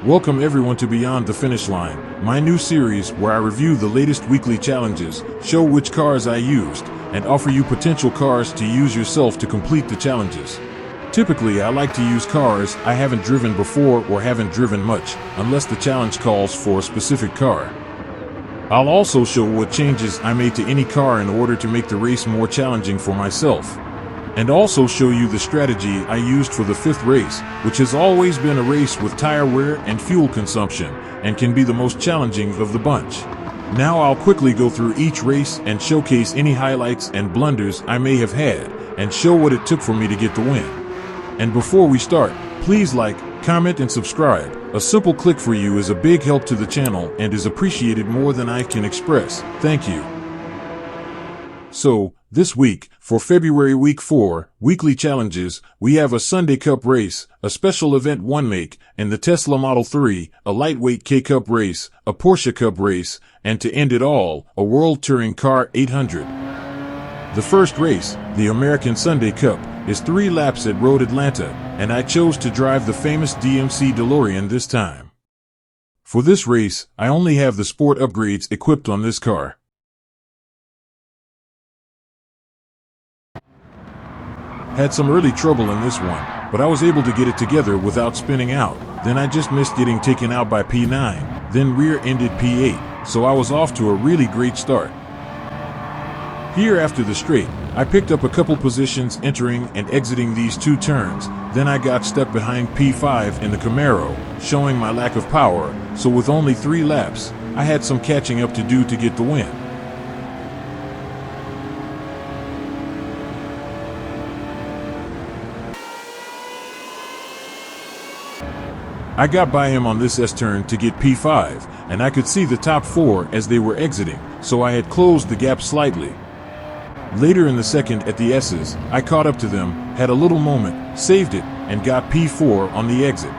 Welcome everyone to Beyond the Finish Line, my new series where I review the latest weekly challenges, show which cars I used, and offer you potential cars to use yourself to complete the challenges. Typically, I like to use cars I haven't driven before or haven't driven much, unless the challenge calls for a specific car. I'll also show what changes I made to any car in order to make the race more challenging for myself. And also show you the strategy I used for the fifth race, which has always been a race with tire wear and fuel consumption, and can be the most challenging of the bunch. Now I'll quickly go through each race and showcase any highlights and blunders I may have had, and show what it took for me to get the win. And before we start, please like, comment and subscribe. A simple click for you is a big help to the channel and is appreciated more than I can express. Thank you. So, this week, for February Week 4, Weekly Challenges, we have a Sunday Cup race, a special event one make, and the Tesla Model 3, a lightweight K-Cup race, a Porsche Cup race, and to end it all, a World Touring Car 800. The first race, the American Sunday Cup, is 3 laps at Road Atlanta, and I chose to drive the famous DMC DeLorean this time. For this race, I only have the sport upgrades equipped on this car. Had some early trouble in this one, but I was able to get it together without spinning out. Then I just missed getting taken out by P9, then rear-ended P8, so I was off to a really great start. Here after the straight, I picked up a couple positions entering and exiting these 2 turns, then I got stuck behind P5 in the Camaro, showing my lack of power, so with only 3 laps, I had some catching up to do to get the win. I got by him on this S-turn to get P5, and I could see the top 4 as they were exiting, so I had closed the gap slightly. Later in the second at the S's, I caught up to them, had a little moment, saved it, and got P4 on the exit.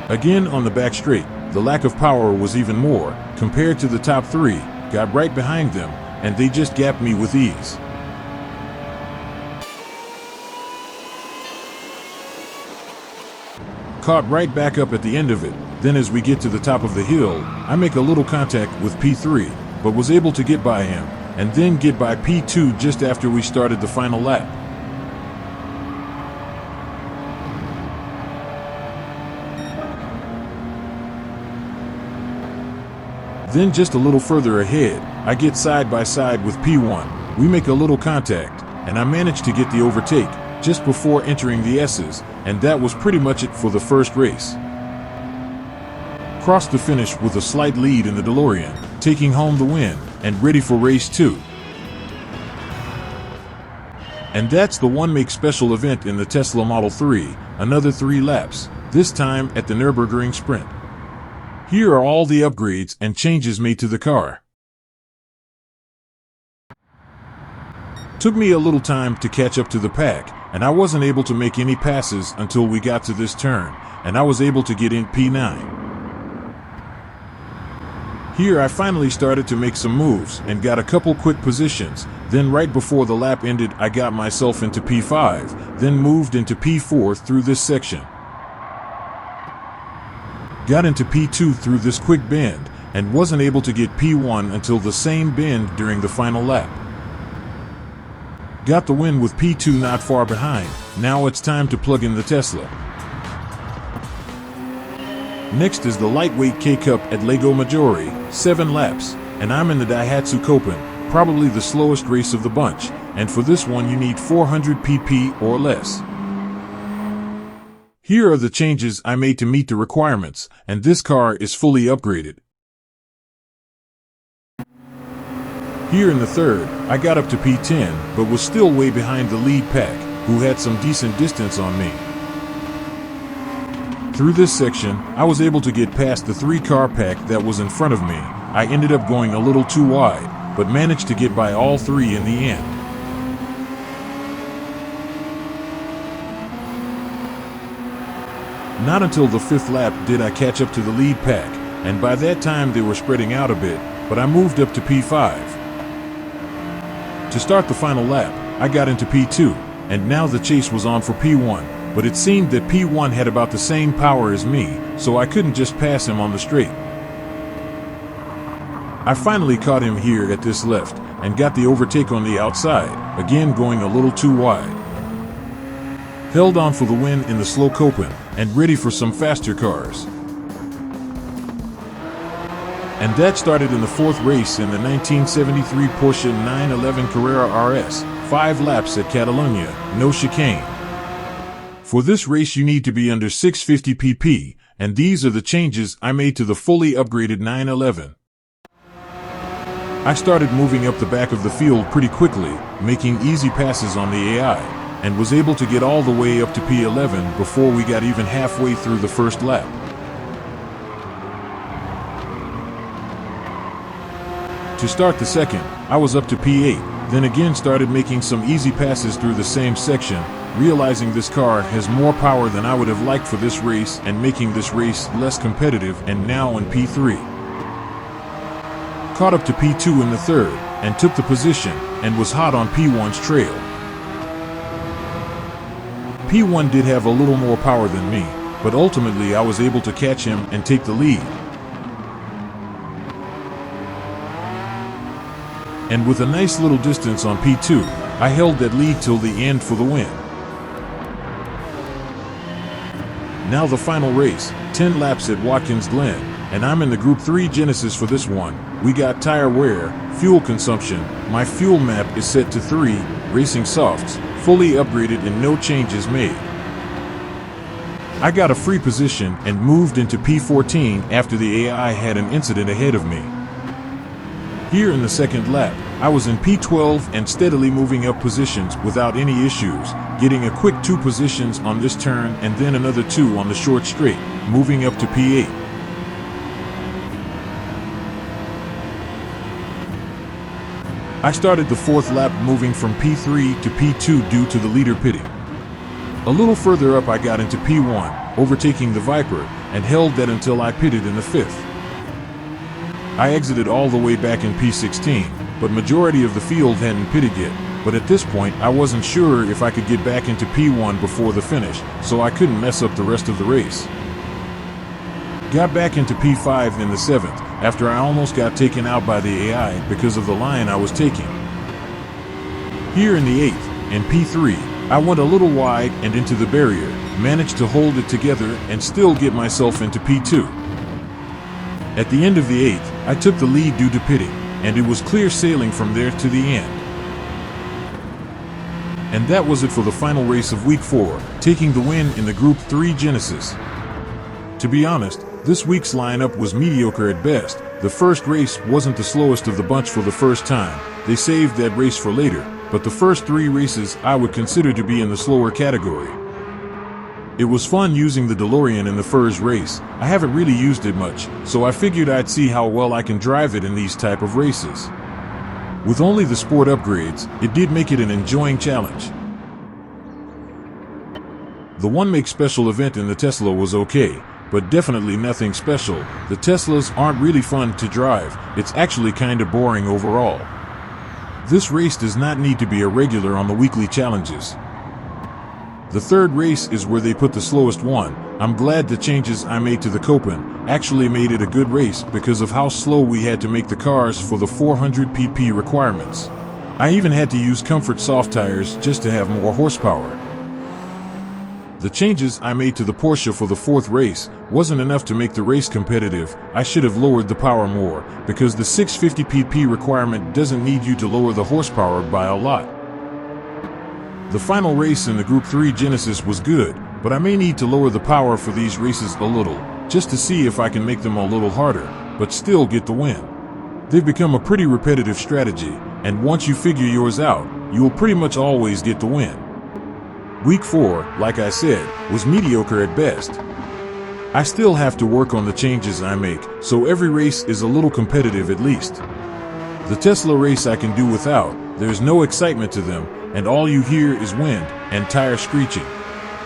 Again on the back straight, the lack of power was even more, compared to the top 3, got right behind them, and they just gapped me with ease. Caught right back up at the end of it, then as we get to the top of the hill, I make a little contact with P3, but was able to get by him, and then get by P2 just after we started the final lap. Then just a little further ahead, I get side by side with P1, we make a little contact, and I manage to get the overtake just before entering the S's, and that was pretty much it for the first race. Crossed the finish with a slight lead in the DeLorean, taking home the win, and ready for race 2. And that's the one-make special event in the Tesla Model 3, another 3 laps, this time at the Nürburgring Sprint. Here are all the upgrades and changes made to the car. Took me a little time to catch up to the pack, and I wasn't able to make any passes until we got to this turn, and I was able to get in P9. Here I finally started to make some moves and got a couple quick positions, then right before the lap ended I got myself into P5, then moved into P4 through this section. Got into P2 through this quick bend, and wasn't able to get P1 until the same bend during the final lap. Got the win with P2 not far behind. Now it's time to plug in the Tesla. Next is the lightweight K-Cup at Lago Maggiore, 7 laps, and I'm in the Daihatsu Copen, probably the slowest race of the bunch, and for this one you need 400 pp or less. Here are the changes I made to meet the requirements, and this car is fully upgraded. Here in the third, I got up to P10, but was still way behind the lead pack, who had some decent distance on me. Through this section, I was able to get past the 3-car pack that was in front of me. I ended up going a little too wide, but managed to get by all 3 in the end. Not until the 5th lap did I catch up to the lead pack, and by that time they were spreading out a bit, but I moved up to P5. To start the final lap, I got into P2, and now the chase was on for P1, but it seemed that P1 had about the same power as me, so I couldn't just pass him on the straight. I finally caught him here at this left, and got the overtake on the outside, again going a little too wide. Held on for the win in the slow Copen, and ready for some faster cars. And that started in the fourth race in the 1973 Porsche 911 Carrera RS, 5 laps at Catalunya, no chicane. For this race you need to be under 650 pp, and these are the changes I made to the fully upgraded 911. I started moving up the back of the field pretty quickly, making easy passes on the AI, and was able to get all the way up to P11 before we got even halfway through the first lap. To start the second, I was up to P8, then again started making some easy passes through the same section, realizing this car has more power than I would have liked for this race and making this race less competitive, and now in P3. Caught up to P2 in the third, and took the position, and was hot on P1's trail. P1 did have a little more power than me, but ultimately I was able to catch him and take the lead. And with a nice little distance on P2, I held that lead till the end for the win. Now the final race, 10 laps at Watkins Glen, and I'm in the Group 3 Genesis for this one. We got tire wear, fuel consumption, my fuel map is set to 3, racing softs, fully upgraded and no changes made. I got a free position and moved into P14 after the AI had an incident ahead of me. Here in the second lap, I was in P12 and steadily moving up positions without any issues, getting a quick 2 positions on this turn and then another 2 on the short straight, moving up to P8. I started the fourth lap moving from P3 to P2 due to the leader pitting. A little further up I got into P1, overtaking the Viper, and held that until I pitted in the fifth. I exited all the way back in P16, but majority of the field hadn't pitted yet, but at this point I wasn't sure if I could get back into P1 before the finish, so I couldn't mess up the rest of the race. Got back into P5 in the 7th, after I almost got taken out by the AI because of the line I was taking. Here in the 8th, in P3, I went a little wide and into the barrier, managed to hold it together and still get myself into P2. At the end of the 8th, I took the lead due to pitting, and it was clear sailing from there to the end. And that was it for the final race of Week 4, taking the win in the Group 3 Genesis. To be honest, this week's lineup was mediocre at best. The first race wasn't the slowest of the bunch for the first time. They saved that race for later, but the first 3 races I would consider to be in the slower category. It was fun using the DeLorean in the first race. I haven't really used it much, so I figured I'd see how well I can drive it in these type of races. With only the sport upgrades, it did make it an enjoying challenge. The one make special event in the Tesla was okay, but definitely nothing special. The Teslas aren't really fun to drive, it's actually kinda boring overall. This race does not need to be a regular on the weekly challenges. The third race is where they put the slowest one. I'm glad the changes I made to the Copen actually made it a good race because of how slow we had to make the cars for the 400 pp requirements. I even had to use Comfort soft tires just to have more horsepower. The changes I made to the Porsche for the fourth race wasn't enough to make the race competitive. I should have lowered the power more, because the 650 pp requirement doesn't need you to lower the horsepower by a lot. The final race in the Group 3 Genesis was good, but I may need to lower the power for these races a little, just to see if I can make them a little harder, but still get the win. They've become a pretty repetitive strategy, and once you figure yours out, you will pretty much always get the win. Week 4, like I said, was mediocre at best. I still have to work on the changes I make, so every race is a little competitive at least. The Tesla race I can do without, there's no excitement to them, and all you hear is wind and tire screeching.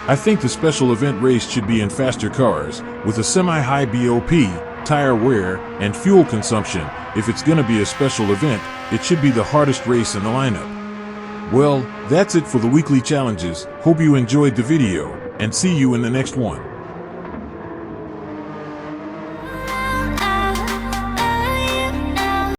I think the special event race should be in faster cars, with a semi-high BOP, tire wear, and fuel consumption. If it's gonna be a special event, it should be the hardest race in the lineup. Well, that's it for the weekly challenges. Hope you enjoyed the video, and see you in the next one.